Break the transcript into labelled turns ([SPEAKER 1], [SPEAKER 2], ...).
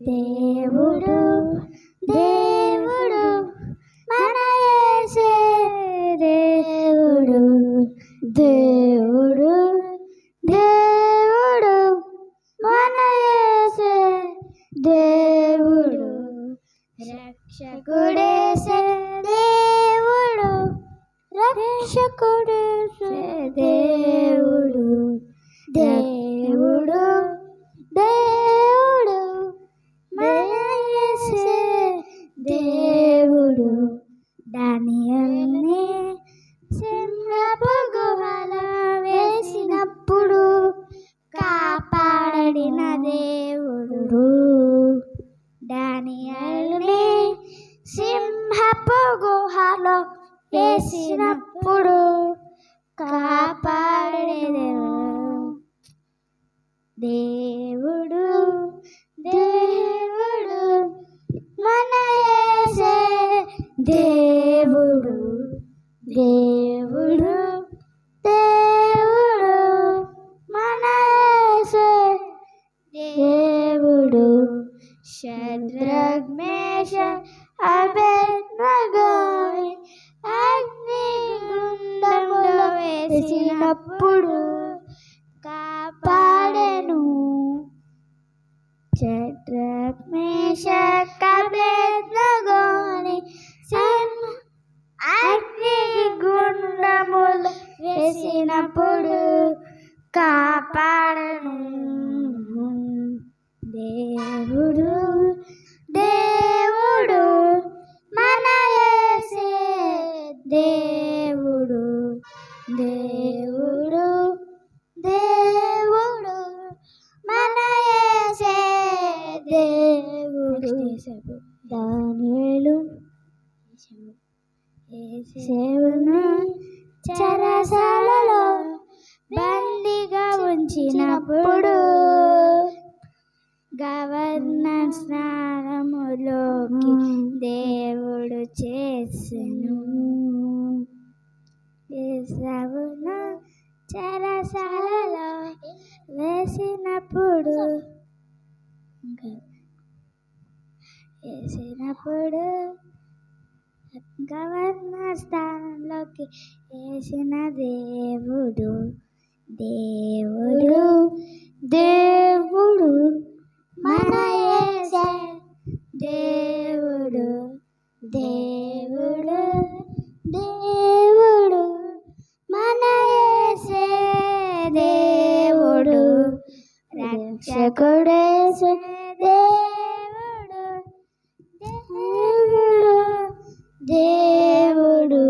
[SPEAKER 1] దేవుడు దేవుడు మన యేసే దేవుడు దేవుడు దేవుడు మన యేసే దేవుడు రక్షకుడేసే దేవుడు రక్షకుడేసే దేవుడు దేవుడు దేవుడు మన యేసే దేవుడు దానియేలుని సింహపు గుహలో వేసినప్పుడు కాపాడిన దేవుడు దానియేలుని సింహపు గుహలో వేసినప్పుడు కాపాడిన దేవుడు దేవుడు మన యేసే దేవుడు దేవుడు దేవుడు మన యేసే దేవుడు శద్రక్ మేషక్ అబేద్నెగోని అగ్నిగుండంలో వేసినప్పుడు కాపాడెను శద్రక్ మేషక్ అబేద్నెగోని అగ్నిగుండములో వేసినప్పుడు కాపాడెను దేవుడు దేవుడు మన యేసే దేవుడు దేవుడు దేవుడు మన యేసే దేవుడు దానియేలు యేసేను చెరసాలలో బందీగా ఉంచినప్పుడు గవర్నర్ స్నానములోకి దేవుడు చేసెను యేసును చెరసాలలో వేసినప్పుడు గవర్నర్ స్థానంలోకి వేసిన దేవుడు దేవుడు దేవుడు మన యేసే దేవుడు దేవుడు దేవుడు మన యేసే దేవుడు రక్షకుడేసే దేవుడు దేవుడు దేవుడు